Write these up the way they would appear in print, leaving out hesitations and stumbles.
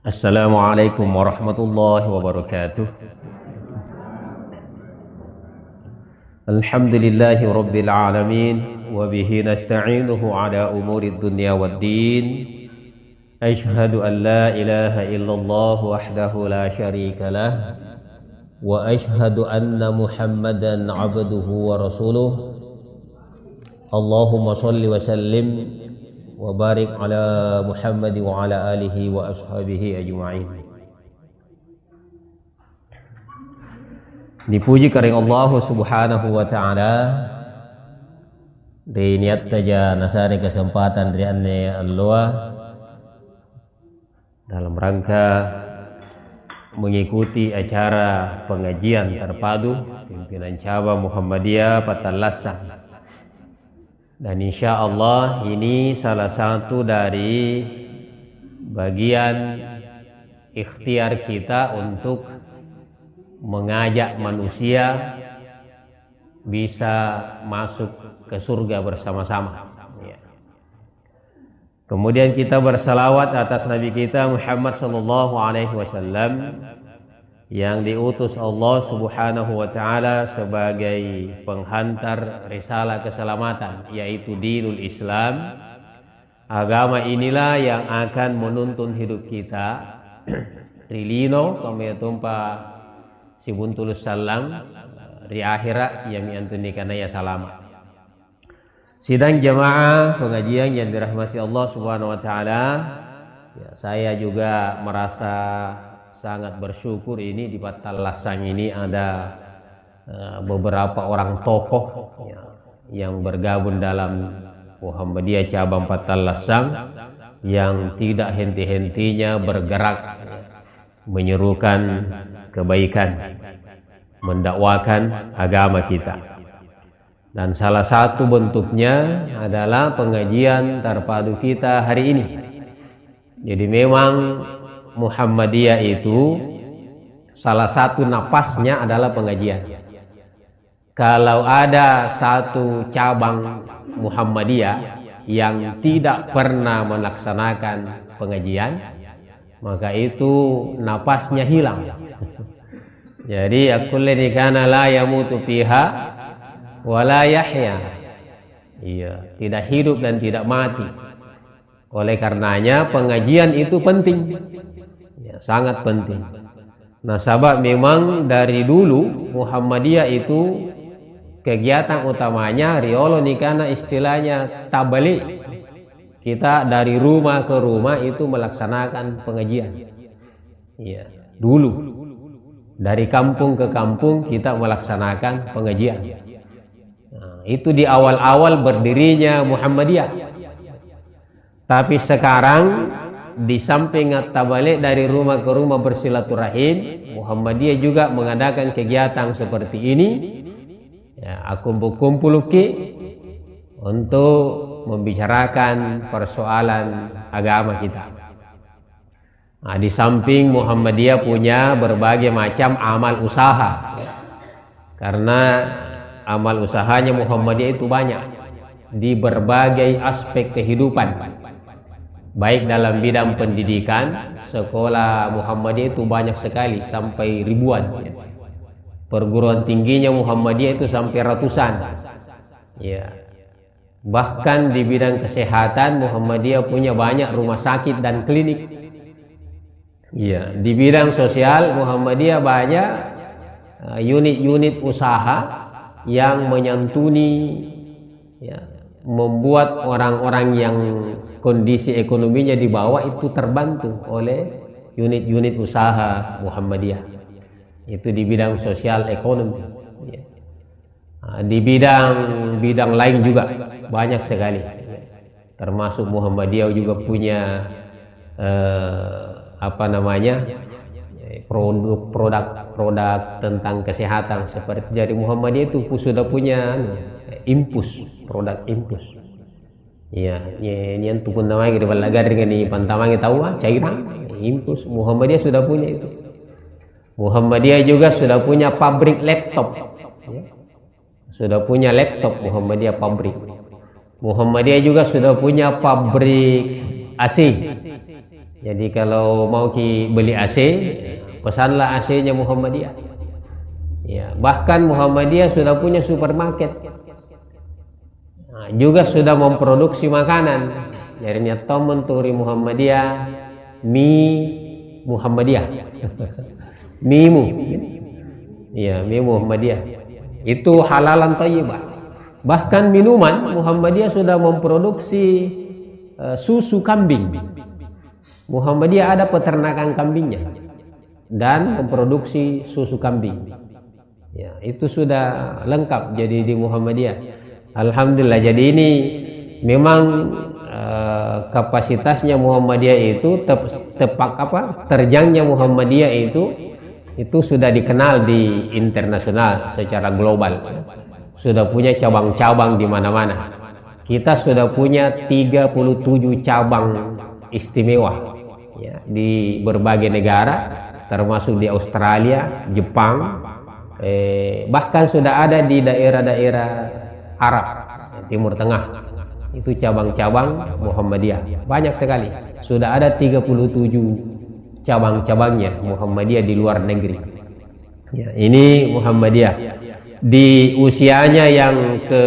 Assalamualaikum warahmatullahi wabarakatuh. Alhamdulillahi rabbil alamin wa bihi nasta'inuhu ala umurid dunya waddin. Ashhadu an la ilaha illallah wahdahu la syarika lah wa ashhadu anna Muhammadan abduhu wa rasuluh. Allahumma shalli wa sallim wa barik ala Muhammad wa ala alihi wa ashabihi ajma'in. Dipuji karing Allah subhanahu wa ta'ala di niat taja nasari kesempatan dari anne Allah dalam rangka mengikuti acara pengajian terpadu pimpinan cabang Muhammadiyah Patalasang. Dan insya Allah ini salah satu dari bagian ikhtiar kita untuk mengajak manusia bisa masuk ke surga bersama-sama. Kemudian kita bersalawat atas Nabi kita Muhammad sallallahu alaihi wasallam yang diutus Allah subhanahu wa ta'ala sebagai penghantar risalah keselamatan, yaitu dinul Islam. Agama inilah yang akan menuntun hidup kita rilino kami tumpa sibuntulus salam ri akhirat yang miantunikan ya selamat. Sidang jamaah pengajian yang dirahmati Allah subhanahu wa ta'ala, ya, saya juga merasa sangat bersyukur ini di Patalasang ini ada beberapa orang tokoh ya, yang bergabung dalam Muhammadiyah cabang Patalasang yang tidak henti-hentinya bergerak ya, menyerukan kebaikan, mendakwakan agama kita. Dan salah satu bentuknya adalah pengajian terpadu kita hari ini. Jadi memang Muhammadiyah itu salah satu napasnya adalah pengajian. Kalau ada satu cabang Muhammadiyah yang tidak pernah melaksanakan pengajian, maka itu napasnya hilang. Jadi akulli kana la yamutu fiha wa la yahya. Iya, tidak hidup dan tidak mati. Oleh karenanya pengajian itu penting. Ya, sangat penting. Nah, sebab memang dari dulu Muhammadiyah itu kegiatan utamanya riolo nikana istilahnya tabalik. Kita dari rumah ke rumah itu melaksanakan pengajian. Ya, dulu dari kampung ke kampung kita melaksanakan pengajian. Nah, itu di awal-awal berdirinya Muhammadiyah. Tapi sekarang di samping tabalik dari rumah ke rumah bersilaturahim, Muhammadiyah juga mengadakan kegiatan seperti ini. Ya, kumpul-kumpul untuk membicarakan persoalan agama kita. Nah, di samping Muhammadiyah punya berbagai macam amal usaha. Karena amal usahanya Muhammadiyah itu banyak di berbagai aspek kehidupan. Baik dalam bidang pendidikan, sekolah Muhammadiyah itu banyak sekali, sampai ribuan. Perguruan tingginya Muhammadiyah itu sampai ratusan. Ya. Bahkan di bidang kesehatan Muhammadiyah punya banyak rumah sakit dan klinik. Ya. Di bidang sosial Muhammadiyah banyak unit-unit usaha yang menyantuni, ya, membuat orang-orang yang kondisi ekonominya di bawah itu terbantu oleh unit-unit usaha Muhammadiyah. Itu di bidang sosial ekonomi. Di bidang lain juga banyak sekali. Termasuk Muhammadiyah juga punya produk tentang kesehatan seperti dari Muhammadiyah itu sudah punya Impus, produk Impus. Ya, ini yang tukun namanya di balagar dengan di pantamangi tahu cairan Impus. Muhammadiyah sudah punya itu. Muhammadiyah juga sudah punya pabrik laptop. Sudah punya laptop Muhammadiyah pabrik. Muhammadiyah juga sudah punya pabrik AC. Jadi kalau mau beli AC, pesanlah AC-nya Muhammadiyah. Ya, bahkan Muhammadiyah sudah punya supermarket. Nah, juga sudah memproduksi makanan. Jadinya teman turi Muhammadiyah, mie Muhammadiyah. Mimu. Ya, mie Muhammadiyah. Itu halalan thayyibah. Bahkan minuman Muhammadiyah sudah memproduksi susu kambing. Muhammadiyah ada peternakan kambingnya dan memproduksi susu kambing. Ya, itu sudah lengkap jadi di Muhammadiyah. Alhamdulillah. Jadi ini memang kapasitasnya Muhammadiyah itu terjangnya Muhammadiyah itu sudah dikenal di internasional secara global. Sudah punya cabang-cabang di mana-mana. Kita sudah punya 37 cabang istimewa ya, di berbagai negara, termasuk di Australia, Jepang, bahkan sudah ada di daerah-daerah Arab, Timur Tengah. Itu cabang-cabang Muhammadiyah. Banyak sekali. Sudah ada 37 cabang-cabangnya Muhammadiyah di luar negeri. Ya, ini Muhammadiyah. Di usianya yang ke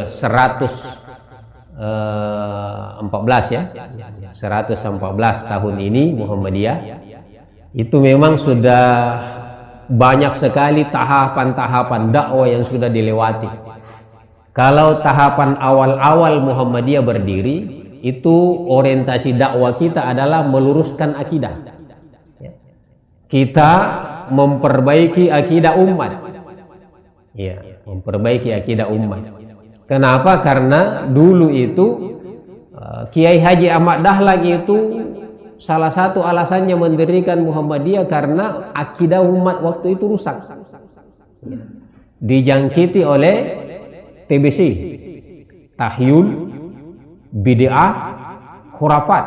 114 ya, 114 tahun ini Muhammadiyah itu memang sudah banyak sekali tahapan-tahapan dakwah yang sudah dilewati. Kalau tahapan awal-awal Muhammadiyah berdiri, itu orientasi dakwah kita adalah meluruskan akidah. Kita memperbaiki akidah umat. Ya, memperbaiki akidah umat. Kenapa? Karena dulu itu Kiai Haji Ahmad Dahlan itu salah satu alasannya mendirikan Muhammadiyah karena akidah umat waktu itu rusak. Dijangkiti oleh TBC, tahyul, bid'ah, khurafat.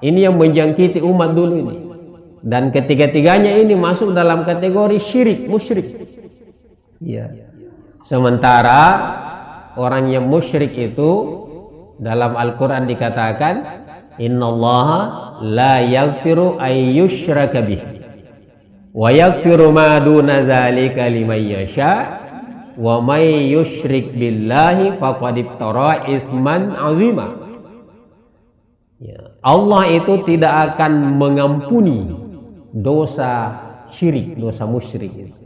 Ini yang menjangkiti umat dulu ini. Dan ketiga-tiganya ini masuk dalam kategori syirik, musyrik. Ya. Sementara orang yang musyrik itu dalam Al-Quran dikatakan innallaha la yaghfiru ay yushraka bih wa yaghfiru ma duna dzalika liman yasha wa may yusyrik billahi faqad iftara isman azima. Ya. Allah itu tidak akan mengampuni dosa syirik, dosa musyrik.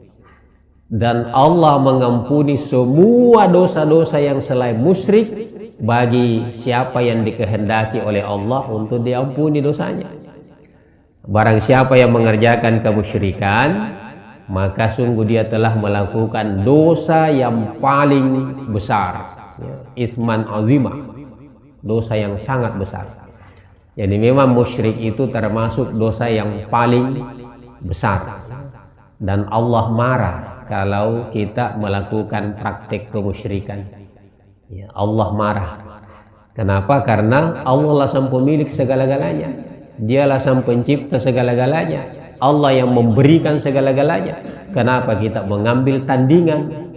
Dan Allah mengampuni semua dosa-dosa yang selain musyrik bagi siapa yang dikehendaki oleh Allah untuk diampuni dosanya. Barang siapa yang mengerjakan kemusyrikan, maka sungguh dia telah melakukan dosa yang paling besar, isman azimah, dosa yang sangat besar. Jadi memang musyrik itu termasuk dosa yang paling besar, dan Allah marah kalau kita melakukan praktek kemusyrikan. Ya, Allah marah. Kenapa? Karena Allah lah sang pemilik segala-galanya. Dialah sang pencipta segala-galanya. Allah yang memberikan segala-galanya. Kenapa kita mengambil tandingan?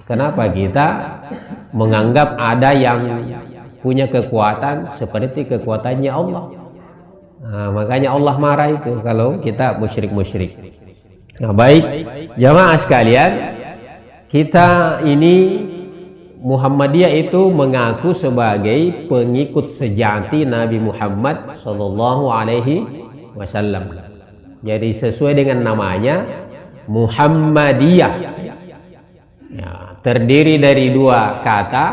Kenapa kita menganggap ada yang punya kekuatan seperti kekuatannya Allah? Nah, makanya Allah marah itu kalau kita musyrik-musyrik. Nah, baik jamaah sekalian, kita ini Muhammadiyah itu mengaku sebagai pengikut sejati Nabi Muhammad Sallallahu Alaihi Wasallam. Jadi sesuai dengan namanya Muhammadiyah. Ya, terdiri dari dua kata,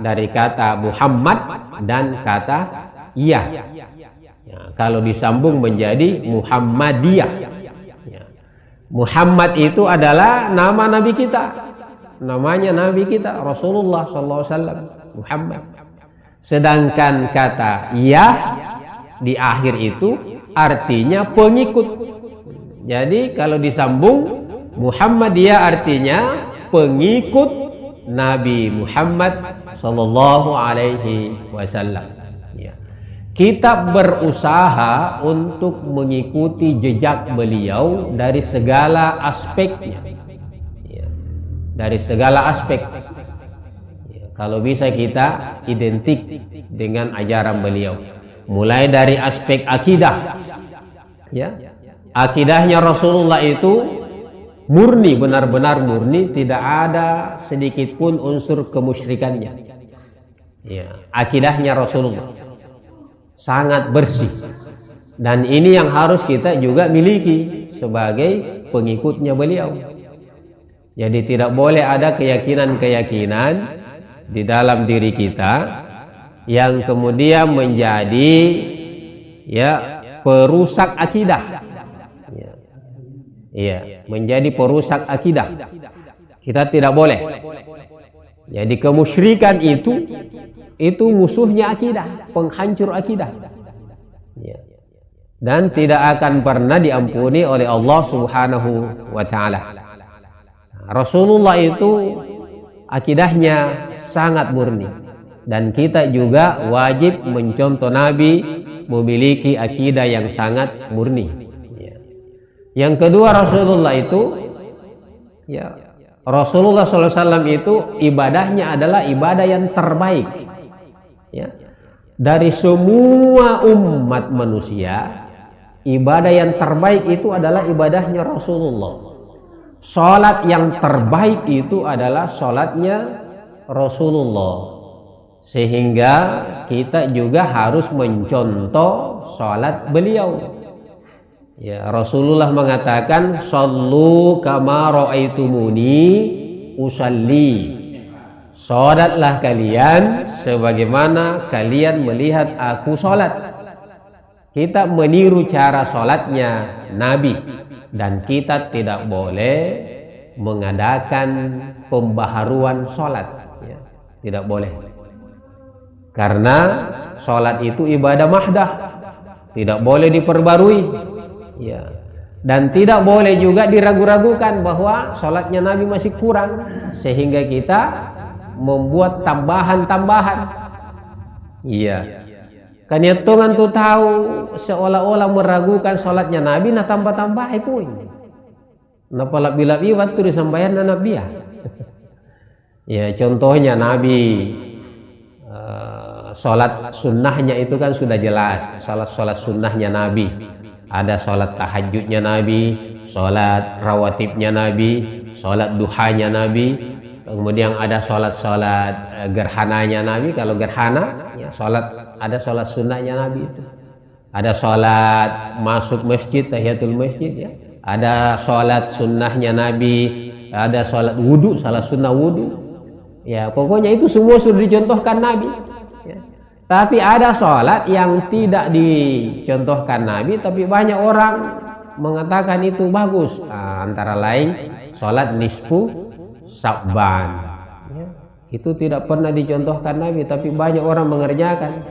dari kata Muhammad dan kata Iyah. Ya, kalau disambung menjadi Muhammadiyah. Muhammad itu adalah nama Nabi kita, namanya Nabi kita Rasulullah SAW, Muhammad. Sedangkan kata Iyah di akhir itu artinya pengikut. Jadi kalau disambung Muhammadiyah artinya pengikut Nabi Muhammad Sallallahu Alaihi Wasallam. Kita berusaha untuk mengikuti jejak beliau dari segala aspeknya, ya, dari segala aspek. Ya, kalau bisa kita identik dengan ajaran beliau. mulai dari aspek akidah. Ya, akidahnya Rasulullah itu murni, benar-benar murni, tidak ada sedikit pun unsur kemusyrikannya. Ya, akidahnya Rasulullah sangat bersih, dan ini yang harus kita juga miliki sebagai pengikutnya beliau. Jadi tidak boleh ada keyakinan-keyakinan di dalam diri kita yang kemudian menjadi ya perusak akidah. Iya, menjadi perusak akidah. Kita tidak boleh. Jadi kemusyrikan itu musuhnya akidah, penghancur akidah. Ya. Dan tidak akan pernah diampuni oleh Allah Subhanahu wa taala. Rasulullah itu akidahnya sangat murni, dan kita juga wajib mencontoh Nabi memiliki akidah yang sangat murni. Yang kedua, Rasulullah itu Rasulullah SAW itu ibadahnya adalah ibadah yang terbaik. Ya. Dari semua umat manusia, ibadah yang terbaik itu adalah ibadahnya Rasulullah. Salat yang terbaik itu adalah salatnya Rasulullah. Sehingga kita juga harus mencontoh salat beliau. Ya, Rasulullah mengatakan, "Shallu kama ra'aitumuni usalli." Salatlah kalian sebagaimana kalian melihat aku salat. Kita meniru cara salatnya Nabi, dan kita tidak boleh mengadakan pembaharuan salat. Ya, tidak boleh. Karena salat itu ibadah mahdah, tidak boleh diperbarui. Ya. Dan tidak boleh juga diragu-ragukan bahwa sholatnya Nabi masih kurang, sehingga kita membuat tambahan-tambahan. Iya. Kan hitungan tuh tahu seolah-olah meragukan sholatnya Nabi, nah tambah-tambah pun. Napa labi-labi waktu disampaikan Nabi ya. Ya, contohnya Nabi sholat sunnahnya itu kan sudah jelas. Sholat sunnahnya Nabi. Ada sholat tahajudnya Nabi, sholat rawatibnya Nabi, sholat duhanya Nabi, kemudian ada sholat gerhananya Nabi. Kalau gerhana, ya ada sholat sunnahnya Nabi itu. Ada sholat masuk masjid, tahiyatul masjid, ya. Ada sholat sunnahnya Nabi, ada sholat wudu, sholat sunnah wudu. Ya, pokoknya itu semua sudah dicontohkan Nabi. Tapi ada sholat yang tidak dicontohkan Nabi, tapi banyak orang mengatakan itu bagus. Antara lain sholat nisfu Sya'ban. Ya, itu tidak pernah dicontohkan Nabi, tapi banyak orang mengerjakan.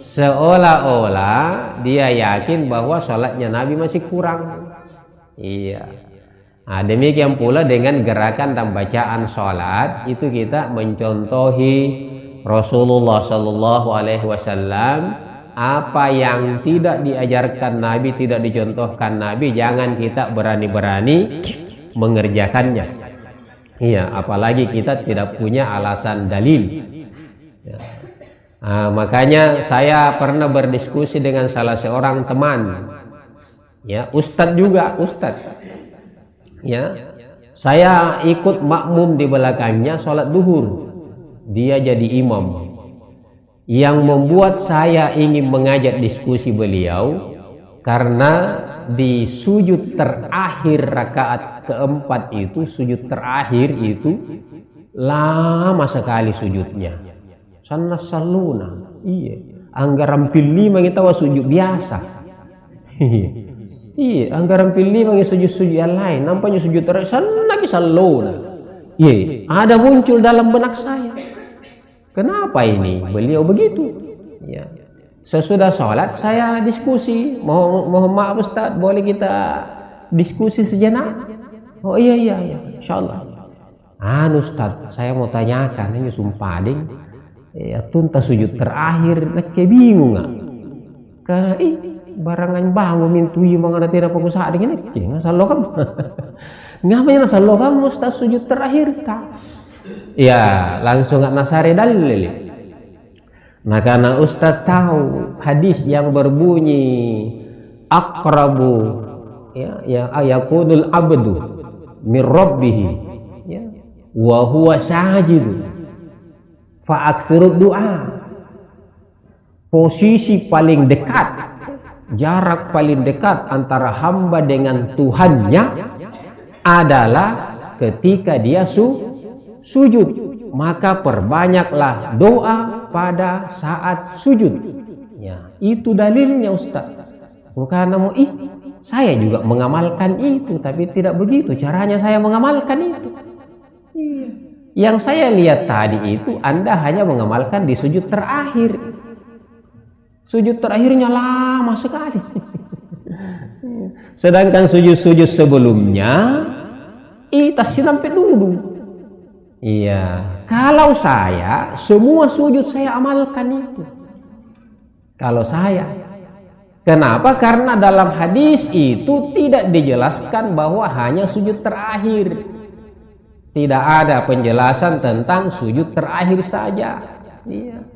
Seolah-olah dia yakin bahwa sholatnya Nabi masih kurang. Iya. Nah, demikian pula dengan gerakan dan bacaan sholat, itu kita mencontohi Rasulullah Shallallahu Alaihi Wasallam. Apa yang tidak diajarkan Nabi, tidak dicontohkan Nabi, jangan kita berani-berani mengerjakannya. Iya, apalagi kita tidak punya alasan dalil. Ya. Makanya saya pernah berdiskusi dengan salah seorang teman, ya, ustadz juga, ustadz. Ya, saya ikut makmum di belakangnya sholat duhur. Dia jadi imam. Yang membuat saya ingin mengajak diskusi beliau, karena di sujud terakhir rakaat keempat itu, sujud terakhir itu lama sekali sujudnya. Sana saluna. Iya. Anggaran pilih kita sujud biasa. Iya. Anggaran pilih sujud-sujud yang lain. Nampaknya sujud terakhir sana saluna. Iya. Ada muncul dalam benak saya. Kenapa ini? Beliau begitu. Ya. Sesudah sholat saya diskusi. Mohon maaf Ustaz, boleh kita diskusi sejenak? Oh iya, insyaallah. Ustaz, saya mau tanyakan ini sumpah ding. Ya tuntas sujud terakhir, nak bingung nggak? Karena barangan bangun mintui mangana tidak pengusaha dengan ini. Ngasal kamu. Ngapain ngasal kamu Ustaz sujud terakhir kak? Ya, langsung nggak nasare dalil. Nah, karena Ustadz tahu hadis yang berbunyi aqrabu ya ayakunul abdu min rabbih ya wa huwa sajid fa aktsiru du'a. Posisi paling dekat, jarak paling dekat antara hamba dengan Tuhannya adalah ketika dia sujud. Maka perbanyaklah doa pada saat sujud. Ya, itu dalilnya Ustaz. Bukan mau saya juga mengamalkan itu, tapi tidak begitu caranya saya mengamalkan itu. Iya. Yang saya lihat tadi itu Anda hanya mengamalkan di sujud terakhir. Sujud terakhirnya lama sekali. Sedangkan sujud-sujud sebelumnya tasnya sampai duduk. Iya. Kalau saya semua sujud saya amalkan itu. Kalau saya, kenapa? Karena dalam hadis itu tidak dijelaskan bahwa hanya sujud terakhir. Tidak ada penjelasan tentang sujud terakhir saja. Iya.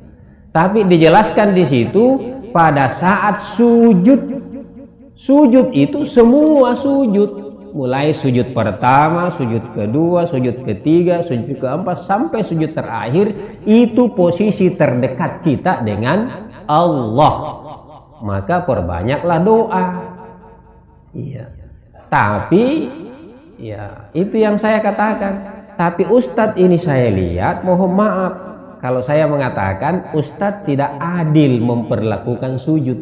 Tapi dijelaskan di situ pada saat sujud. Sujud itu semua sujud. Mulai sujud pertama, sujud kedua, sujud ketiga, sujud keempat, sampai sujud terakhir. Itu posisi terdekat kita dengan Allah. Maka perbanyaklah doa. Iya. Tapi ya itu yang saya katakan. Tapi Ustadz ini saya lihat, mohon maaf kalau saya mengatakan Ustadz tidak adil memperlakukan sujud.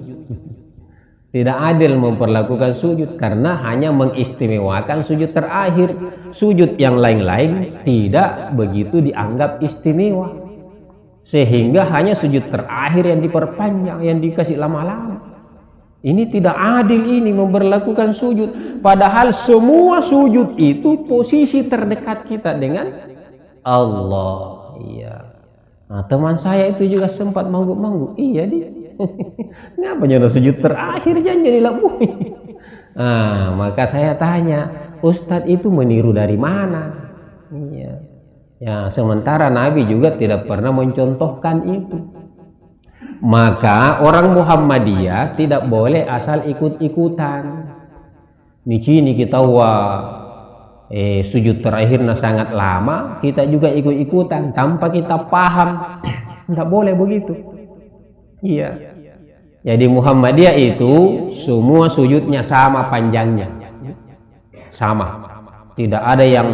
Tidak adil memperlakukan sujud karena hanya mengistimewakan sujud terakhir. Sujud yang lain-lain tidak begitu dianggap istimewa. Sehingga hanya sujud terakhir yang diperpanjang, yang dikasih lama-lama. Ini tidak adil ini memperlakukan sujud. Padahal semua sujud itu posisi terdekat kita dengan Allah. Iya. Nah, teman saya itu juga sempat mangguk-mangguk. Iya dia. Ngapa nyuruh sujud terakhir jangan dilakui. Nah, maka saya tanya, Ustadz itu meniru dari mana? Iya. Ya, sementara Nabi juga tidak pernah mencontohkan itu. Maka orang Muhammadiyah tidak boleh asal ikut-ikutan. Di sini kita sujud terakhirnya sangat lama, kita juga ikut-ikutan tanpa kita paham. Tidak boleh begitu. Iya. Jadi Muhammadiyah itu semua sujudnya sama panjangnya. Sama. Tidak ada yang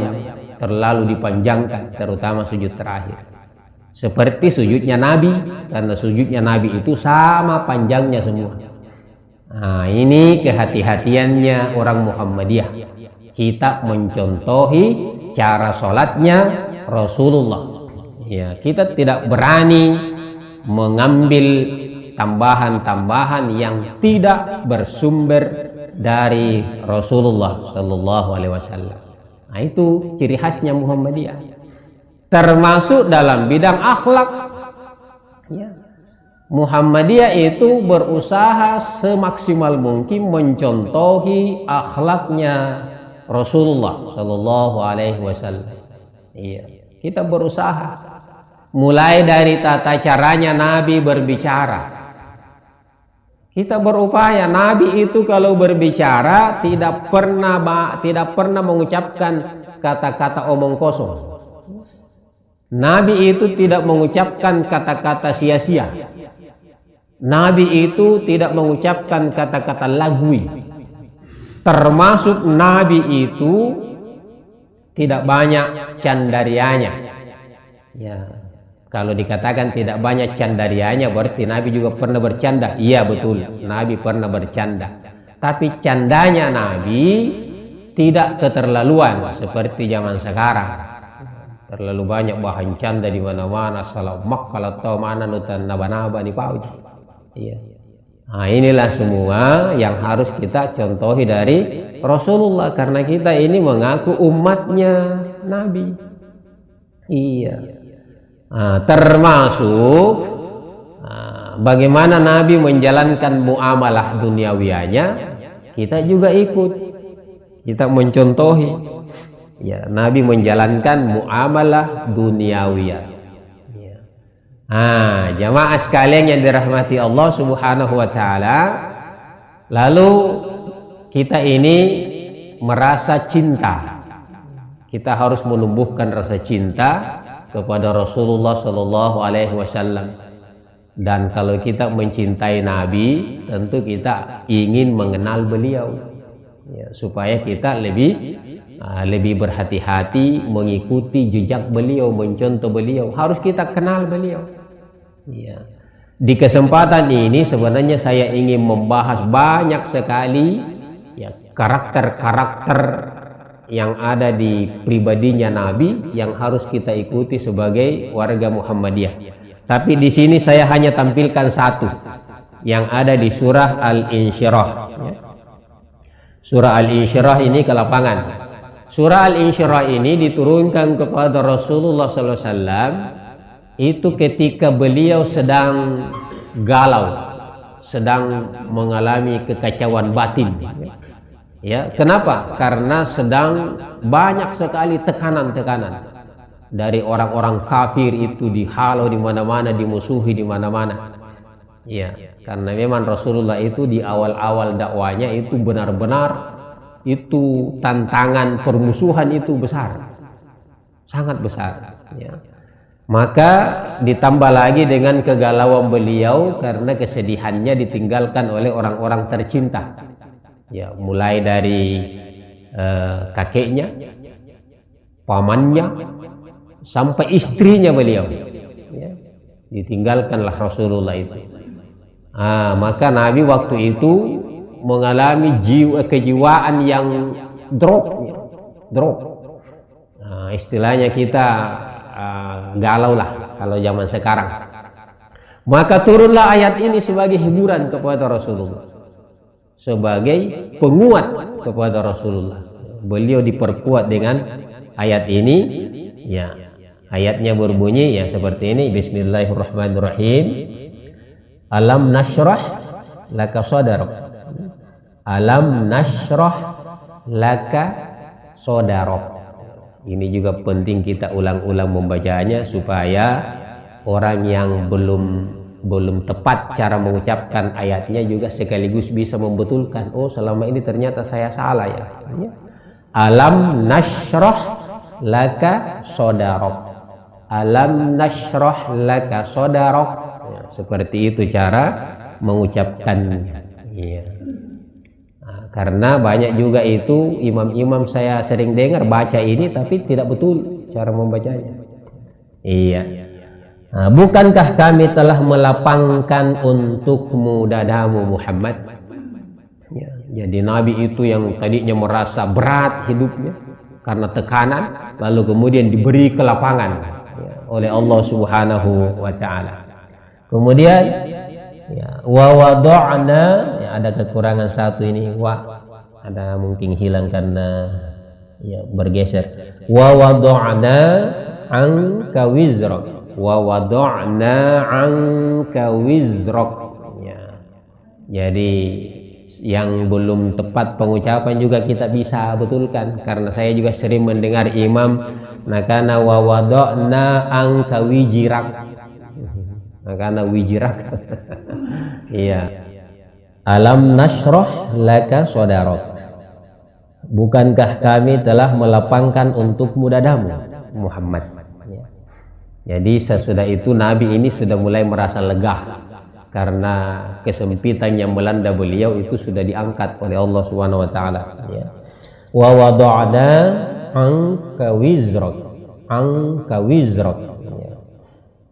terlalu dipanjangkan, terutama sujud terakhir. Seperti sujudnya Nabi, karena sujudnya Nabi itu sama panjangnya semua. Nah, ini kehati-hatiannya orang Muhammadiyah. Kita mencontohi cara sholatnya Rasulullah. Ya, kita tidak berani mengambil tambahan-tambahan yang tidak bersumber dari Rasulullah Sallallahu Alaihi Wasallam. Nah, itu ciri khasnya Muhammadiyah. Termasuk dalam bidang akhlak. Ya. Muhammadiyah itu berusaha semaksimal mungkin mencontohi akhlaknya Rasulullah Sallallahu Alaihi Wasallam. Iya, kita berusaha. Mulai dari tata caranya Nabi berbicara. Kita berupaya Nabi itu kalau berbicara tidak pernah mengucapkan kata-kata omong kosong. Nabi itu tidak mengucapkan kata-kata sia-sia. Nabi itu tidak mengucapkan kata-kata lagwi. Termasuk Nabi itu tidak banyak candarianya. Ya. Kalau dikatakan tidak banyak candarianya berarti Nabi juga pernah bercanda. Iya betul, Nabi pernah bercanda. Tapi candanya Nabi tidak keterlaluan seperti zaman sekarang. Terlalu banyak bahan canda di mana-mana, salah mak kalau tahu mana nutan naba-naba di pauji. Iya. Nah, inilah semua yang harus kita contohi dari Rasulullah karena kita ini mengaku umatnya Nabi. Iya. Nah, termasuk bagaimana Nabi menjalankan muamalah duniawianya, kita juga ikut, kita mencontohi. Ya, Nabi menjalankan muamalah duniawiyah. Ya. Jamaah sekalian yang dirahmati Allah Subhanahu wa taala, lalu kita ini merasa cinta. Kita harus menumbuhkan rasa cinta kepada Rasulullah sallallahu alaihi wasallam. Dan kalau kita mencintai Nabi, tentu kita ingin mengenal beliau, ya, supaya kita lebih berhati-hati mengikuti jejak beliau, mencontoh beliau. Harus kita kenal beliau. Ya. Di kesempatan ini sebenarnya saya ingin membahas banyak sekali, ya, karakter-karakter yang ada di pribadinya Nabi yang harus kita ikuti sebagai warga Muhammadiyah. Tapi di sini saya hanya tampilkan satu yang ada di surah Al-Insyirah. Ya. Surah Al-Insyirah ini ke lapangan. Surah Al-Insyirah ini diturunkan kepada Rasulullah SAW itu ketika beliau sedang galau, sedang mengalami kekacauan batin. Ya, kenapa? Karena sedang banyak sekali tekanan-tekanan dari orang-orang kafir, itu dihalau di mana-mana, dimusuhi di mana-mana. Ya, karena memang Rasulullah itu di awal-awal dakwanya itu benar-benar itu tantangan permusuhan itu besar, sangat besar. Ya. Maka ditambah lagi dengan kegalauan beliau karena kesedihannya ditinggalkan oleh orang-orang tercinta. Ya, mulai dari kakeknya, pamannya, sampai istrinya beliau. Ya, ditinggalkanlah Rasulullah itu. Maka Nabi waktu itu mengalami kejiwaan yang drop. Istilahnya kita galau lah kalau zaman sekarang. Maka turunlah ayat ini sebagai hiburan kepada Rasulullah, sebagai penguat kepada Rasulullah. Beliau diperkuat dengan ayat ini. Ya, ayatnya berbunyi ya seperti ini. Bismillahirrahmanirrahim. Alam nashrah laka sadrak. Alam nashrah laka sadrak. Ini juga penting kita ulang-ulang membacanya supaya orang yang belum tepat cara mengucapkan ayatnya juga sekaligus bisa membetulkan. Oh, selama ini ternyata saya salah ya. Alam nashrah laka sadrak. Alam nashrah laka sadrak. Ya, seperti itu cara mengucapkannya. Ya. Karena banyak juga itu imam-imam saya sering dengar baca ini tapi tidak betul cara membacanya. Iya. Bukankah kami telah melapangkan untukmu dadamu Muhammad? Ya, jadi Nabi itu yang tadinya merasa berat hidupnya karena tekanan, lalu kemudian diberi kelapangan ya, oleh Allah Subhanahu wa taala. Kemudian ya, wa wada'na, ya, ada kekurangan satu ini, ada mungkin hilang karena ya bergeser. Wa wada'na anka wizrak. Wa wada'na anka wizrak. Ya. Jadi yang belum tepat pengucapan juga kita bisa betulkan, karena saya juga sering mendengar imam nakana wa wada'na anka wijirak. Karena wijirak. Iya. Alam nashrah laka sadrak. Bukankah kami telah melapangkan untukmu dadamu Muhammad. Ya. Jadi sesudah itu Nabi ini sudah mulai merasa lega karena kesempitan yang melanda beliau itu sudah diangkat oleh Allah Subhanahu wa taala. Ya. Wa wada'na anka wizrak. Anka wizrak.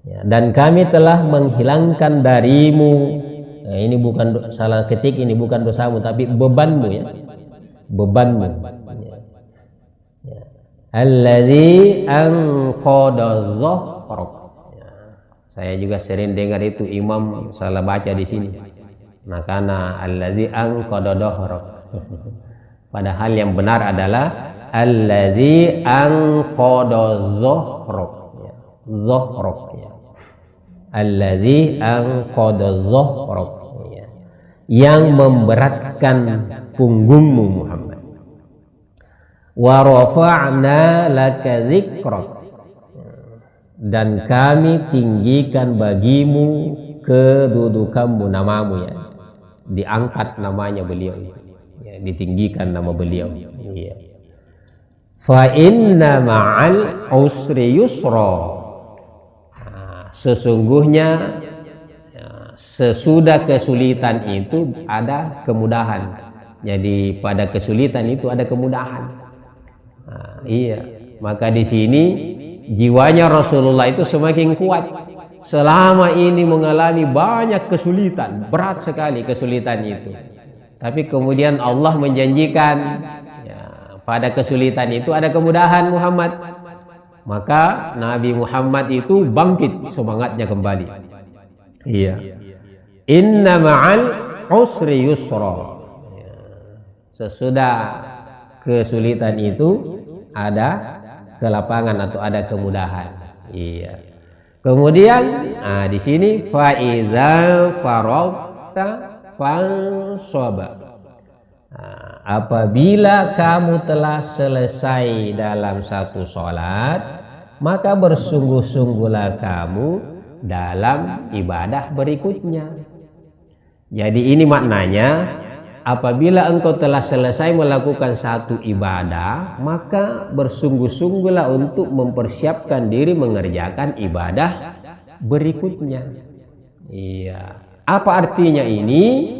Ya, dan kami telah menghilangkan darimu. Nah, ini bukan salah ketik, ini bukan dosamu, tapi bebanmu ya, bebanmu. Ya. Ya. Alladzi anqadha dhahrak. Ya. Saya juga sering dengar itu imam salah baca di sini. Makana alladzi anqadha dhahrak. Padahal yang benar adalah alladzi anqadha dhahrak. Ya. Dhahrak. Alladzi anqadha dhahrak, yang memberatkan punggungmu Muhammad. Wa rafa'na laka dzikrak, dan kami tinggikan bagimu kedudukanmu, namamu ya. Diangkat namanya beliau ya, ditinggikan nama beliau ya. Fa inna ma'al usri yusra. Sesungguhnya sesudah kesulitan itu ada kemudahan. Jadi pada kesulitan itu ada kemudahan. Iya, maka di sini jiwanya Rasulullah itu semakin kuat. Selama ini mengalami banyak kesulitan, berat sekali kesulitan itu. Tapi kemudian Allah menjanjikan ya, pada kesulitan itu ada kemudahan Muhammad. Maka Nabi Muhammad itu bangkit semangatnya kembali. Iya. Inna ma'al usri yusra. Sesudah kesulitan itu ada kelapangan atau ada kemudahan. Iya. Kemudian di sini fa iza faragta fansaba. Apabila kamu telah selesai dalam satu sholat, maka bersungguh-sungguhlah kamu dalam ibadah berikutnya. Jadi ini maknanya, apabila engkau telah selesai melakukan satu ibadah, maka bersungguh-sungguhlah untuk mempersiapkan diri mengerjakan ibadah berikutnya. Iya. Apa artinya ini?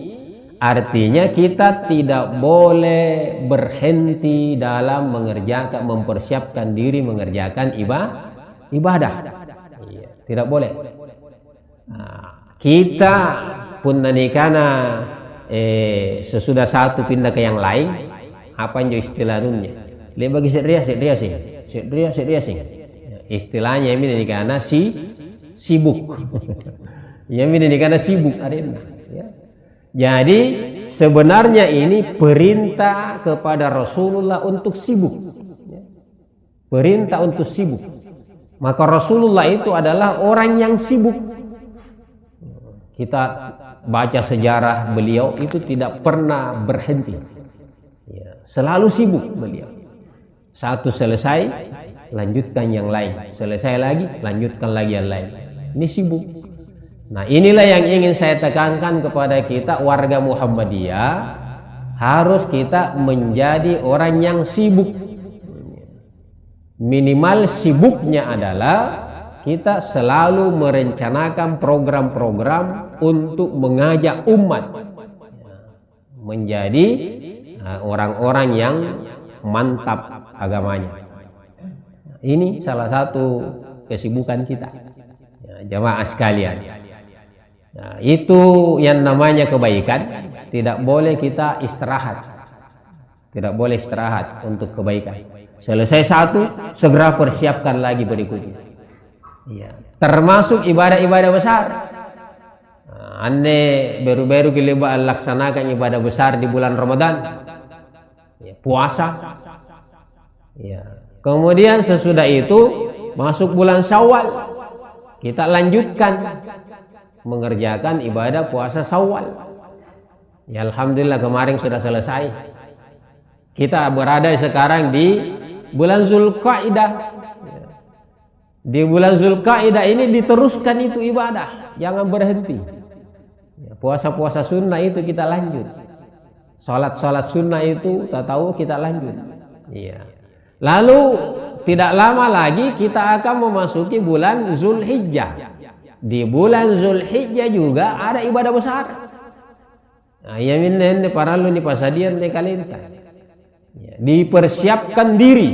Artinya kita tidak boleh berhenti dalam mempersiapkan diri mengerjakan ibadah. Iya, tidak boleh. Kita pun nanikana sesudah satu pindah ke yang lain, apa yang istilahnya? Lebih bagi sedria sing. Istilahnya ini karena sibuk. Yang ini karena sibuk arena. Ya. Jadi sebenarnya ini perintah kepada Rasulullah untuk sibuk. Perintah untuk sibuk. Maka Rasulullah itu adalah orang yang sibuk. Kita baca sejarah beliau itu tidak pernah berhenti. Selalu sibuk beliau. Satu selesai, lanjutkan yang lain. Selesai lagi, lanjutkan lagi yang lain. Ini sibuk. Nah, inilah yang ingin saya tekankan kepada kita warga Muhammadiyah, harus kita menjadi orang yang sibuk. Minimal sibuknya adalah kita selalu merencanakan program-program untuk mengajak umat menjadi orang-orang yang mantap agamanya. Ini salah satu kesibukan kita, jamaah sekalian. Nah, itu yang namanya kebaikan. Tidak boleh kita istirahat. Tidak boleh istirahat untuk kebaikan. Selesai satu, segera persiapkan lagi berikutnya. Ya. Termasuk ibadah-ibadah besar. Ane baru-baru kita laksanakan ibadah besar di bulan Ramadan. Ya, puasa. Ya. Kemudian sesudah itu masuk bulan Syawal. Kita lanjutkan mengerjakan ibadah puasa Syawal. Ya, alhamdulillah kemarin sudah selesai. Kita berada sekarang di bulan Zulqa'dah. Di bulan Zulqa'dah ini diteruskan itu ibadah, jangan berhenti. Puasa-puasa sunnah itu kita lanjut. Salat-salat sunnah itu tak tahu kita lanjut. Iya. Lalu tidak lama lagi kita akan memasuki bulan Zulhijjah. Di bulan Zulhijjah juga ada ibadah besar. Nah, ya minne para lu ni pasadian de kalenta. Dipersiapkan diri.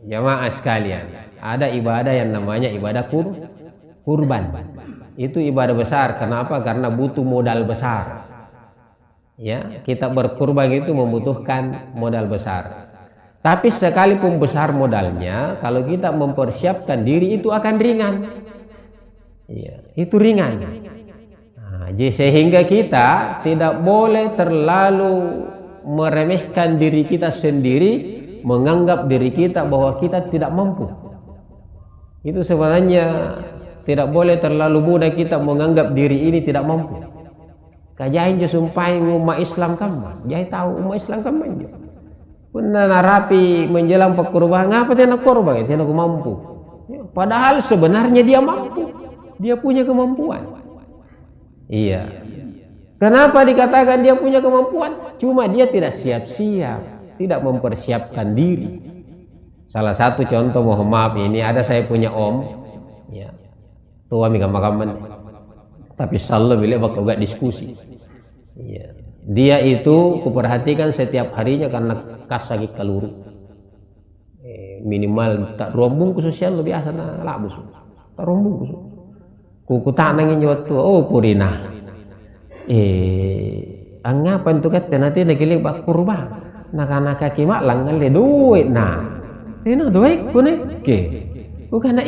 Jamaah sekalian, ada ibadah yang namanya ibadah kurban. Itu ibadah besar. Kenapa? Karena butuh modal besar. Ya, kita berkurban itu membutuhkan modal besar. Tapi sekalipun besar modalnya, kalau kita mempersiapkan diri itu akan ringan. Ya, itu ringan. Nah, sehingga kita tidak boleh terlalu meremehkan diri kita sendiri, menganggap diri kita bahwa kita tidak mampu. Itu sebenarnya tidak boleh terlalu mudah kita menganggap diri ini tidak mampu. Kajain je sumpai umat Islam kamu, jai tahu umat Islam kamu. Pun narapi menjelang pekurban, ngapa tiada korban, tiada aku mampu. Padahal sebenarnya dia mampu, dia punya kemampuan. Iya. Kenapa dikatakan dia punya kemampuan? Cuma dia tidak siap-siap, tidak mempersiapkan diri. Salah satu contoh, mohon maaf, ini ada saya punya om, ya, tua mikaman, tapi selalu bila bakal gak diskusi. Ya. Dia itu kuperhatikan setiap harinya karena kas lagi kaluru. Minimal tak rombung ku sosial lebih biasa na labus. Tak rombung ku. Ku tak nangin jawab tua, oh purina. Angapan tu kata nanti nagiling bak kurban. Nak kimak lang ngale duit na. Tino duit ku ne ke. Bukan na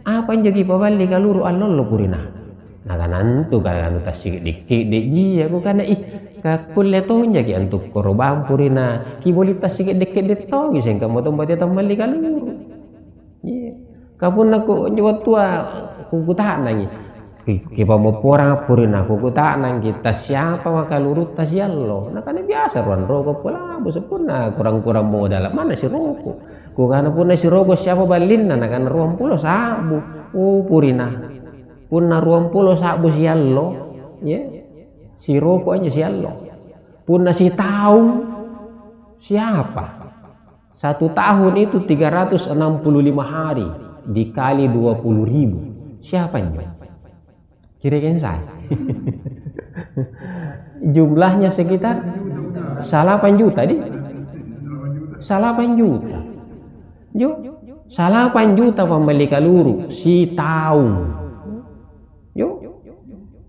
apa yang jadi pabali kaluru alol lo purina. Nakanan tu kan tasik dikit deji aku kan kakulle tonya ki antuk korban purina ki boleh tasik dikit deto gi sengka mo tomba dia tambali kaluru. Iya. Kapun aku nyuat tua ku tahan nangi. Ki pamo porang purina ku tahan nang kita siapa makaluru tas yallo. Nah kan biasa ruan rokok pula busepuna kurang-kurang modal mana si rokok. Ku kana pun si rokok siapa balin na kan ruang pulo sabu. Oh purina. Punna 20 sabu siallo, ya, si rokoknya siallo. Punna si tahun, siapa? 1 tahun itu 365 hari dikali 20.000. Siapanya? Kira-kira saya. Jumlahnya sekitar 8 juta di. 8 juta. Yo, 8 juta pembeli kaluru si tahun. Yo,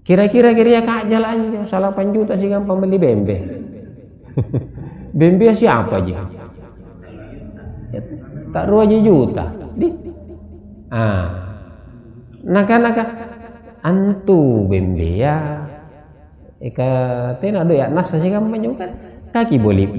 kira-kira kak jalan 8 juta sih kan pembeli bembe. Bembe siapa aja? Tak 2 juta. Di. Naka antu bembe ya. Eka tena do ya nasa sih kan menyukan. Kaki boleh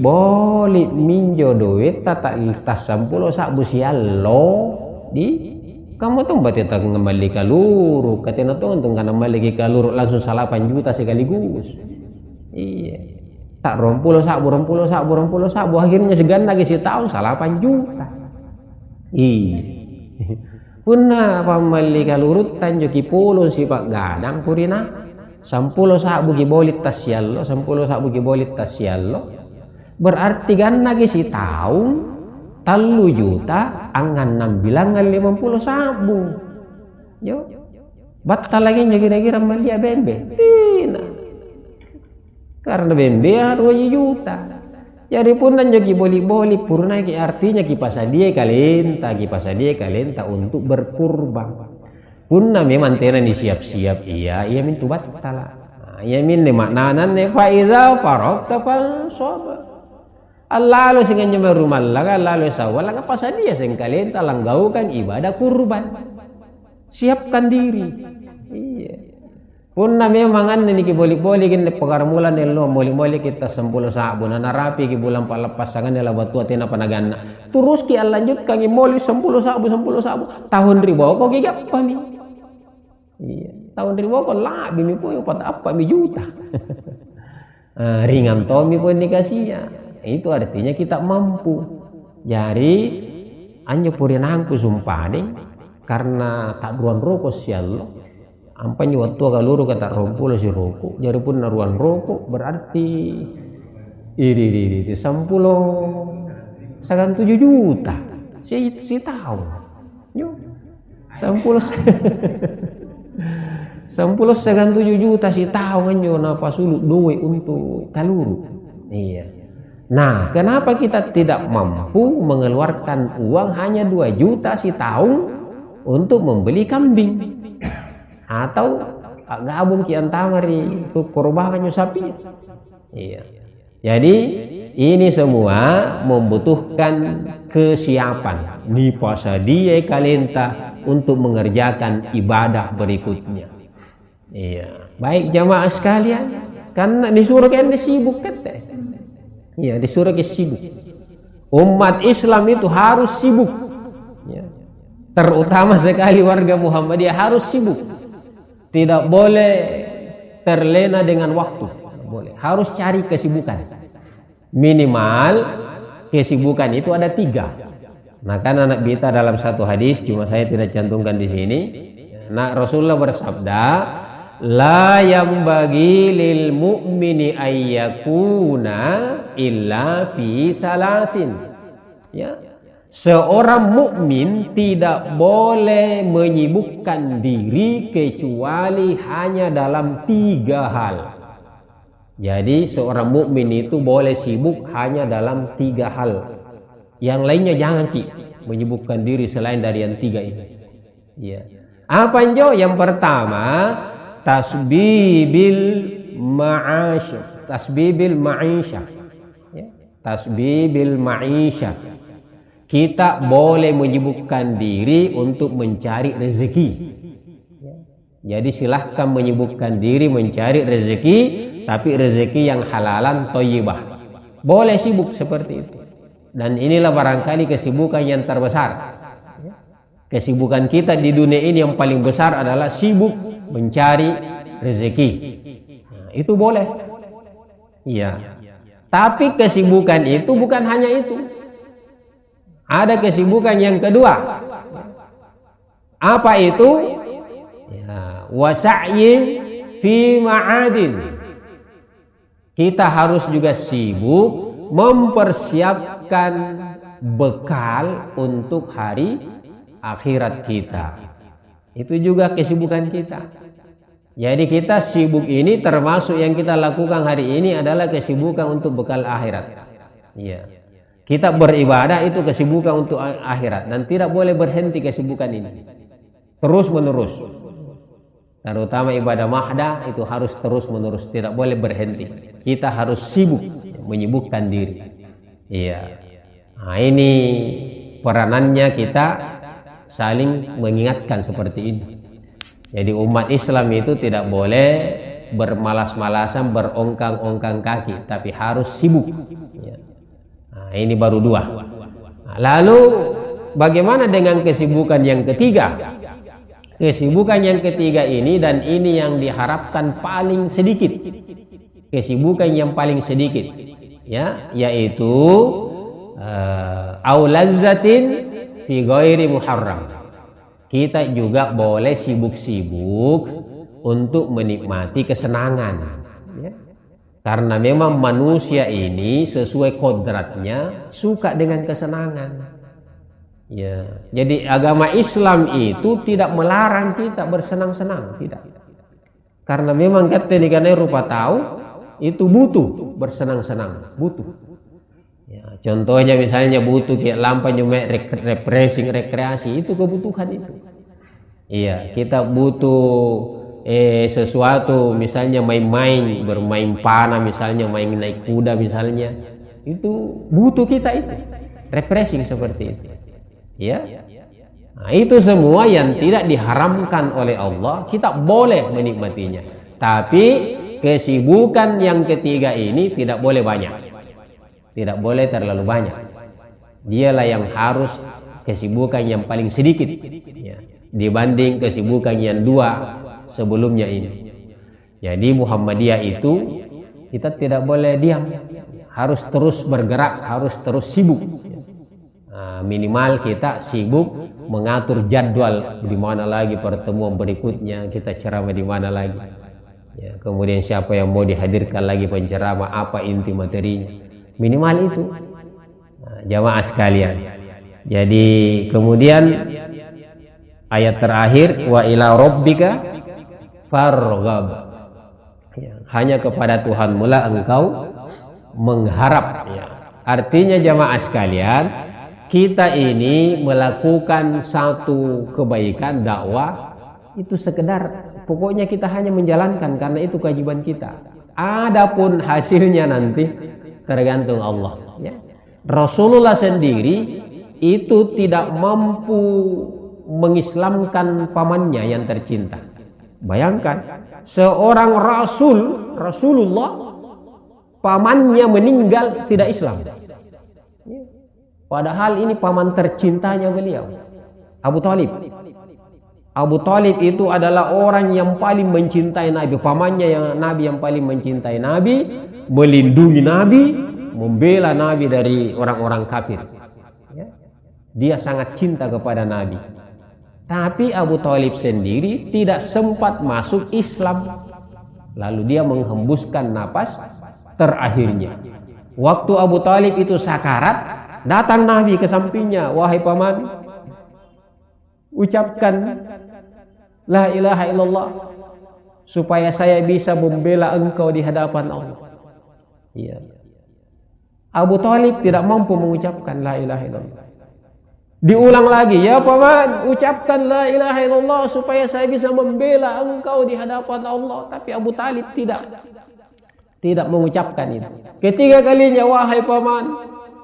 minjo duit tak tas 10 sabu siallo di. Kamu tuh berarti tak kembali kaluru, katanya tuh untung karena kembali kaluru langsung 8 juta sekaligus. Iya. Tak 20 sabu, akhirnya segan lagi si tahun 8 juta. Iya. Punna pembali kaluru tanjuki pulun si pak gadang purina. 10 sabu ki bolit tas yallo, 10 sabu ki bolit tas yallo. Berarti gan lagi si tahun 3 juta angan 6 bilangan 50 sabu. Yo. Batal lagi kira-kira malia bembe. Tina. Karena bembe 2 juta. Jadi pun dan jogi boli-boli purna ki artinya ki pasadia kalenta untuk berkurban. Punna memang tena ni siap-siap iya min tu batal. Iya min ne maknanan ne fa iza faraqta fansab. Lalu sehingga nyampe rumah lalu sawal laga pasadia sengkalian talanggaukan ibadah kurban. Siapkan diri. Iya. Punna memang ini ki boleh gini pagaramulan nelo boleh kita 10 sabu na narapi ki bulan palapasangan nila batua tina panagana. Terus ki lanjutkan ki moli 10 sabu tahun ribu kok gigap pami. Iya. Tahun ribu kok labi mi po pat apa mi juta. Ringan tomi pun dikasihnya. Itu artinya kita mampu. Jadi anjo purinangku sumpah deh karena tak ruan rokok siallo. Ampanya waktu kaluru kata rompulo si rokok. Jadi pun naruan rokok berarti iri 10 segan 7 juta. Si tahu. Yo. 10 segan 7 juta si tahu anjo napa sulut duit untuk kaluru. Iya. Nah, kenapa kita tidak mampu mengeluarkan uang hanya 2 juta si tahun untuk membeli kambing? Atau gabung ki antamari untuk korban sapi? Iya. Jadi ini semua membutuhkan kesiapan di pasadia kalenta untuk mengerjakan ibadah berikutnya. Iya. Baik jamaah sekalian, karena disuruh kan sibuk kata. Ya, disuruh ke sibuk. Umat Islam itu harus sibuk. Ya. Terutama sekali warga Muhammadiyah harus sibuk. Tidak boleh terlena dengan waktu. Boleh. Harus cari kesibukan. Minimal kesibukan itu ada 3. Nah, kan anak bita dalam satu hadis, cuma saya tidak cantumkan di sini. Nah, Rasulullah bersabda, la yambagi lil mu'mini ayyakuna illa fi salasin. Ya. Seorang mukmin tidak boleh menyibukkan diri kecuali hanya dalam 3 hal. Jadi seorang mukmin itu boleh sibuk hanya dalam 3 hal. Yang lainnya jangan menyibukkan diri selain dari yang 3 ini. Ya. Apa Jo? Yang pertama, tasbibil ma'asyah. Tasbibil ma'asyah. Ya. Tasbibil ma'asyah. Kita boleh menyibukkan diri untuk mencari rezeki. Jadi silahkan menyibukkan diri mencari rezeki, tapi rezeki yang halalan thayyibah. Boleh sibuk seperti itu. Dan inilah barangkali kesibukan yang terbesar. Kesibukan kita di dunia ini yang paling besar adalah sibuk mencari rezeki. Nah, itu boleh. Iya. Tapi kesibukan itu bukan hanya itu. Ada kesibukan yang kedua. Apa itu? Ya, wasa'yin fi ma'adin. Kita harus juga sibuk mempersiapkan bekal untuk hari akhirat kita. Itu juga kesibukan kita. Jadi kita sibuk ini termasuk yang kita lakukan hari ini adalah kesibukan untuk bekal akhirat. Iya. Kita beribadah itu kesibukan untuk akhirat dan tidak boleh berhenti kesibukan ini. Terus menerus. Terutama ibadah mahdah itu harus terus menerus, tidak boleh berhenti. Kita harus sibuk menyibukkan diri. Iya. Nah, ini peranannya kita saling mengingatkan seperti ini. Jadi umat Islam itu tidak boleh bermalas-malasan, berongkang-ongkang kaki, tapi harus sibuk. Ya. Nah, ini baru 2. Nah, lalu bagaimana dengan kesibukan yang ketiga? Kesibukan yang ketiga ini, dan ini yang diharapkan paling sedikit. Kesibukan yang paling sedikit, ya, yaitu aulazzatin fi ghairi muharram. Kita juga boleh sibuk-sibuk untuk menikmati kesenangan, ya. Karena memang manusia ini sesuai kodratnya suka dengan kesenangan. Ya, jadi agama Islam itu tidak melarang kita bersenang-senang, tidak. Karena memang kata ini karena rupa tahu itu butuh bersenang-senang, butuh. Ya, contohnya misalnya butuh kayak lampa nyumek refreshing, rekreasi, itu kebutuhan itu. Iya, kita butuh sesuatu misalnya main-main, bermain panah misalnya, main naik kuda misalnya, itu butuh kita itu, refreshing seperti itu. Ya, nah, itu semua yang tidak diharamkan oleh Allah, kita boleh menikmatinya. Tapi kesibukan yang ketiga ini tidak boleh banyak, tidak boleh terlalu banyak. Dialah yang harus kesibukan yang paling sedikit, ya, dibanding kesibukan yang 2 sebelumnya ini. Jadi Muhammadiyah itu kita tidak boleh diam, harus terus bergerak, harus terus sibuk. Nah, minimal kita sibuk mengatur jadwal di mana lagi pertemuan berikutnya, kita ceramah di mana lagi. Ya, kemudian siapa yang mau dihadirkan lagi penceramah, apa inti materinya. Minimal itu. Nah, jamaah sekalian. Jadi kemudian ayat terakhir, wa ila rabbika farghab. Ya, hanya kepada Tuhanmu lah engkau mengharap. Ya. Artinya jamaah sekalian, kita ini melakukan satu kebaikan dakwah itu sekedar pokoknya kita hanya menjalankan karena itu kewajiban kita. Adapun hasilnya nanti tergantung Allah. Ya. Rasulullah sendiri itu tidak mampu mengislamkan pamannya yang tercinta. Bayangkan seorang Rasulullah pamannya meninggal tidak Islam. Padahal ini paman tercintanya beliau, Abu Thalib. Abu Thalib itu adalah orang yang paling mencintai Nabi, pamannya yang Nabi yang paling mencintai Nabi, melindungi Nabi, membela Nabi dari orang-orang kafir. Ya. Dia sangat cinta kepada Nabi. Tapi Abu Thalib sendiri tidak sempat masuk Islam. Lalu dia menghembuskan napas terakhirnya. Waktu Abu Thalib itu sakarat, datang Nabi ke sampingnya. Wahai paman, ucapkan la ilaha illallah supaya saya bisa membela engkau di hadapan Allah. Iya. Abu Thalib tidak mampu mengucapkan la ilaha illallah. Diulang lagi, ya paman, ucapkan la ilaha illallah supaya saya bisa membela engkau di hadapan Allah. Tapi Abu Thalib tidak mengucapkan itu. Ketiga kalinya, wahai paman,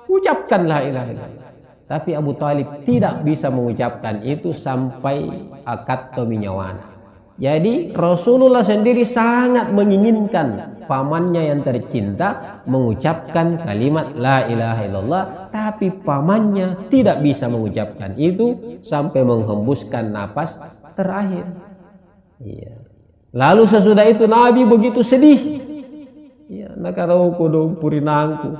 ucapkan la ilaha illallah. Tapi Abu Thalib tidak bisa mengucapkan itu sampai akad tominyawana. Jadi Rasulullah sendiri sangat menginginkan pamannya yang tercinta mengucapkan kalimat la ilaha illallah, tapi pamannya tidak bisa mengucapkan itu sampai menghembuskan napas terakhir. Iya. Lalu sesudah itu Nabi begitu sedih. Iya, nakaro kodong purinangku.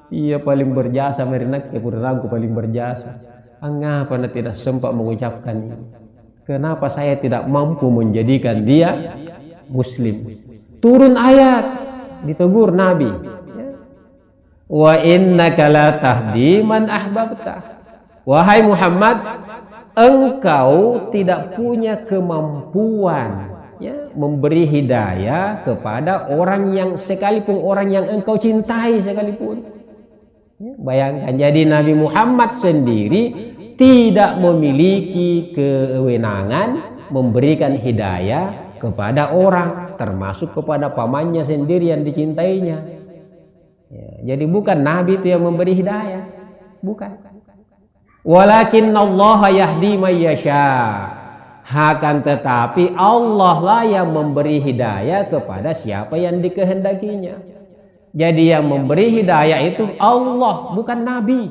Iya, paling berjasa merinak ke purinangku paling berjasa. Angapa tidak sempat mengucapkan ini? Kenapa saya tidak mampu menjadikan dia muslim? Turun ayat, ditegur Nabi. Wa innaka la tahdi man ahbabta. Wahai Muhammad, engkau tidak punya kemampuan memberi hidayah kepada orang yang sekalipun orang yang engkau cintai sekalipun. Bayangkan, jadi Nabi Muhammad sendiri tidak memiliki kewenangan memberikan hidayah kepada orang, termasuk kepada pamannya sendiri yang dicintainya. Jadi bukan Nabi itu yang memberi hidayah, bukan. Walakinnallaha yahdi may yasha. Akan tetapi Allah lah yang memberi hidayah kepada siapa yang dikehendakinya. Jadi yang memberi hidayah itu Allah, bukan Nabi.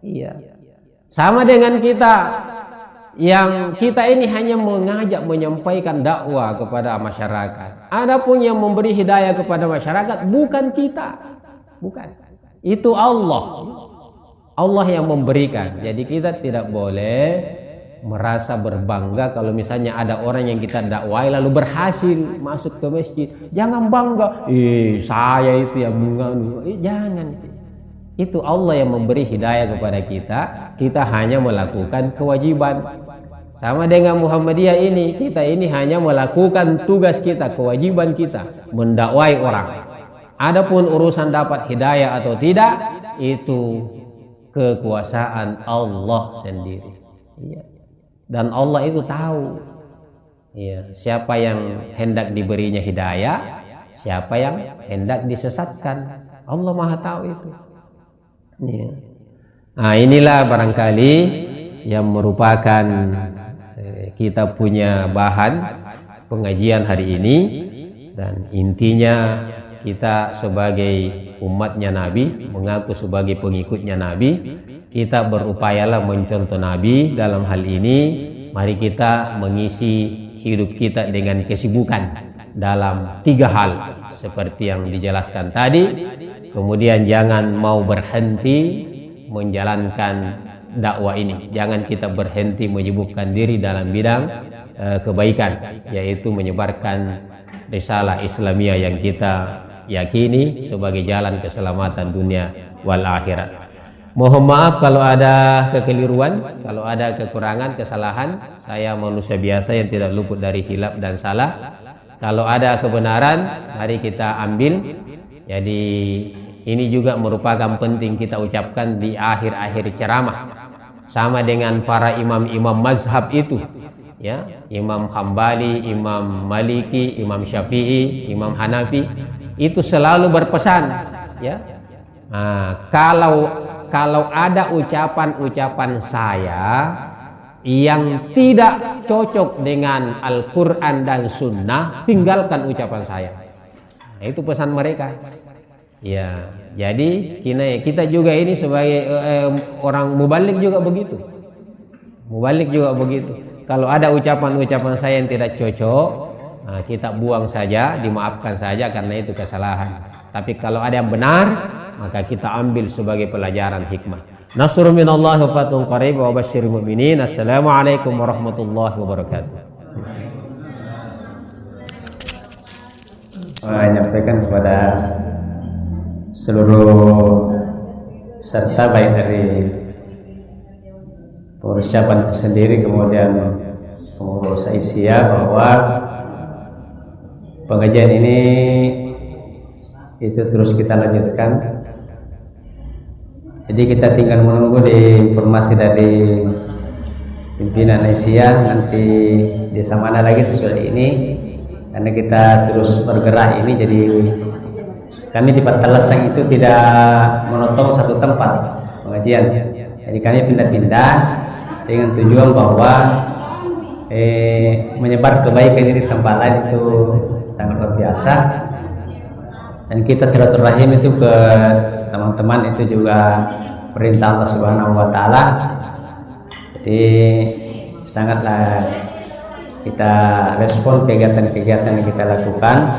Iya. Sama dengan kita, yang kita ini hanya mengajak menyampaikan dakwah kepada masyarakat. Adapun yang memberi hidayah kepada masyarakat bukan kita, bukan. Itu Allah. Allah yang memberikan. Jadi kita tidak boleh merasa berbangga kalau misalnya ada orang yang kita dakwai lalu berhasil masuk ke masjid. Jangan bangga, saya itu yang menganu. Jangan. Itu Allah yang memberi hidayah kepada kita. Kita hanya melakukan kewajiban. Sama dengan Muhammadiyah ini, kita ini hanya melakukan tugas kita, kewajiban kita, mendakwai orang. Adapun urusan dapat hidayah atau tidak, itu kekuasaan Allah sendiri. Dan Allah itu tahu siapa yang hendak diberinya hidayah, siapa yang hendak disesatkan. Allah Maha tahu itu. Nah, inilah barangkali yang merupakan kita punya bahan pengajian hari ini, dan intinya kita sebagai umatnya Nabi, mengaku sebagai pengikutnya Nabi, kita berupayalah mencontoh Nabi dalam hal ini. Mari kita mengisi hidup kita dengan kesibukan dalam 3 hal seperti yang dijelaskan tadi. Kemudian jangan mau berhenti menjalankan dakwah ini. Jangan kita berhenti menyibukkan diri dalam bidang kebaikan, yaitu menyebarkan risalah Islamiyah yang kita yakini sebagai jalan keselamatan dunia wal akhirat. Mohon maaf kalau ada kekeliruan, kalau ada kekurangan, kesalahan. Saya manusia biasa yang tidak luput dari hilaf dan salah. Kalau ada kebenaran, mari kita ambil. Jadi ini juga merupakan penting kita ucapkan di akhir-akhir ceramah. Sama dengan para imam-imam mazhab itu, Imam Hambali, Imam Maliki, Imam Syafi'i, Imam Hanafi, itu selalu berpesan, kalau ada ucapan-ucapan saya yang tidak cocok dengan Al-Quran dan Sunnah, tinggalkan ucapan saya. Nah, itu pesan mereka. Jadi kita juga ini sebagai orang mubalik juga begitu. Kalau ada ucapan-ucapan saya yang tidak cocok, kita buang saja, dimaafkan saja karena itu kesalahan. Tapi kalau ada yang benar, maka kita ambil sebagai pelajaran hikmah. Nasrun minallahi wa fathun qarib wa basyiril mu'minin. Assalamualaikum warahmatullahi wabarakatuh. Menyampaikan kepada seluruh peserta baik dari pengurus cabang itu sendiri kemudian pengurus Aisyah bahwa pengajian ini itu terus kita lanjutkan. Jadi kita tinggal menunggu di informasi dari pimpinan Aisyah nanti desa mana lagi sesudah ini, karena kita terus bergerak ini. Jadi kami di Patalasang itu tidak menotong satu tempat pengajian, jadi kami pindah-pindah dengan tujuan bahwa menyebar kebaikan ini di tempat lain itu sangat luar biasa. Dan kita silaturahim itu ke teman-teman itu juga perintah Allah Subhanahu wa taala. Jadi sangatlah kita respon kegiatan-kegiatan yang kita lakukan.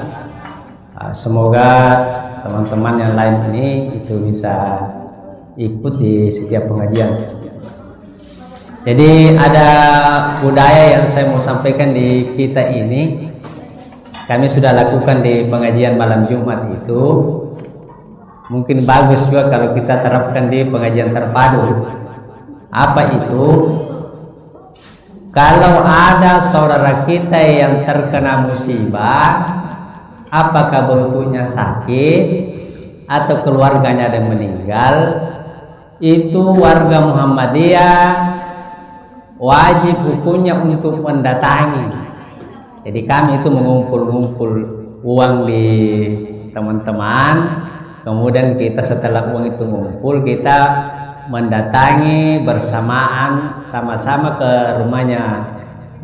Semoga teman-teman yang lain ini itu bisa ikut di setiap pengajian. Jadi ada budaya yang saya mau sampaikan di kita ini, kami sudah lakukan di pengajian malam Jumat itu. Mungkin bagus juga kalau kita terapkan di pengajian terpadu. Apa itu? Kalau ada saudara kita yang terkena musibah, apakah bentuknya sakit atau keluarganya ada yang meninggal, itu warga Muhammadiyah wajib hukumnya untuk mendatangi. Jadi kami itu mengumpul-ngumpul uang di teman-teman, kemudian kita setelah uang itu ngumpul, kita mendatangi bersamaan sama-sama ke rumahnya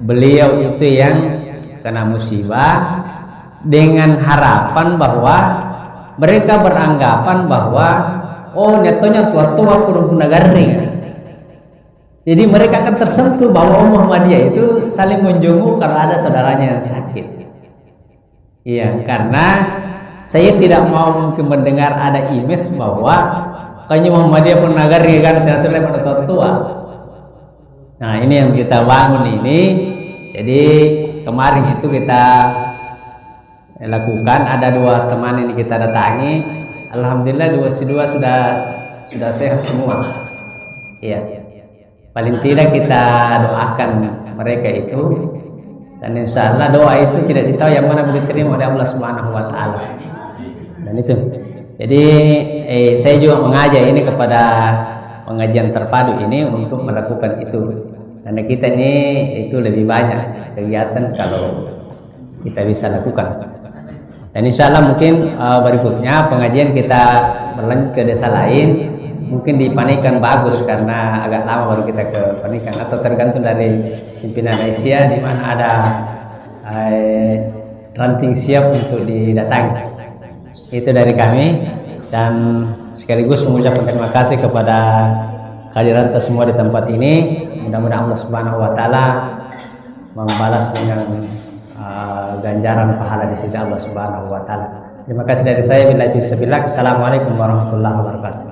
beliau itu yang kena musibah, dengan harapan bahwa mereka beranggapan bahwa oh netonya tua-tua kurang nagari. Jadi mereka akan tersentuh bahwa Muhammadiyah itu saling menjenguk kalau ada saudaranya yang sakit. Iya, karena saya tidak mau mungkin mendengar ada image bahwa kayaknya Muhammadiyah pun nagari kan ternyata lewat tua-tua. Nah ini yang kita bangun ini. Jadi kemarin itu kita lakukan, ada dua teman ini kita datangi. Alhamdulillah dua sudah sehat semua. Iya. Paling tidak kita doakan mereka itu, dan insya Allah doa itu tidak ditahu yang mana boleh diterima oleh Allah Subhanahu wa taala. Dan itu. Jadi saya juga mengajak ini kepada pengajian terpadu ini untuk melakukan itu. Karena kita ini itu lebih banyak kegiatan kalau kita bisa lakukan. Dan insya Allah mungkin berikutnya pengajian kita berlanjut ke desa lain. Mungkin di Panikan bagus karena agak lama baru kita ke Panikan, atau tergantung dari pimpinan Aisyah di mana ada ranting siap untuk didatangi. Itu dari kami, dan sekaligus mengucapkan terima kasih kepada kehadiran semua di tempat ini. Mudah-mudahan Allah Subhanahu wa taala membalas dengan ganjaran pahala di sisi Allah Subhanahu wa taala. Terima kasih dari saya. Assalamualaikum warahmatullahi wabarakatuh.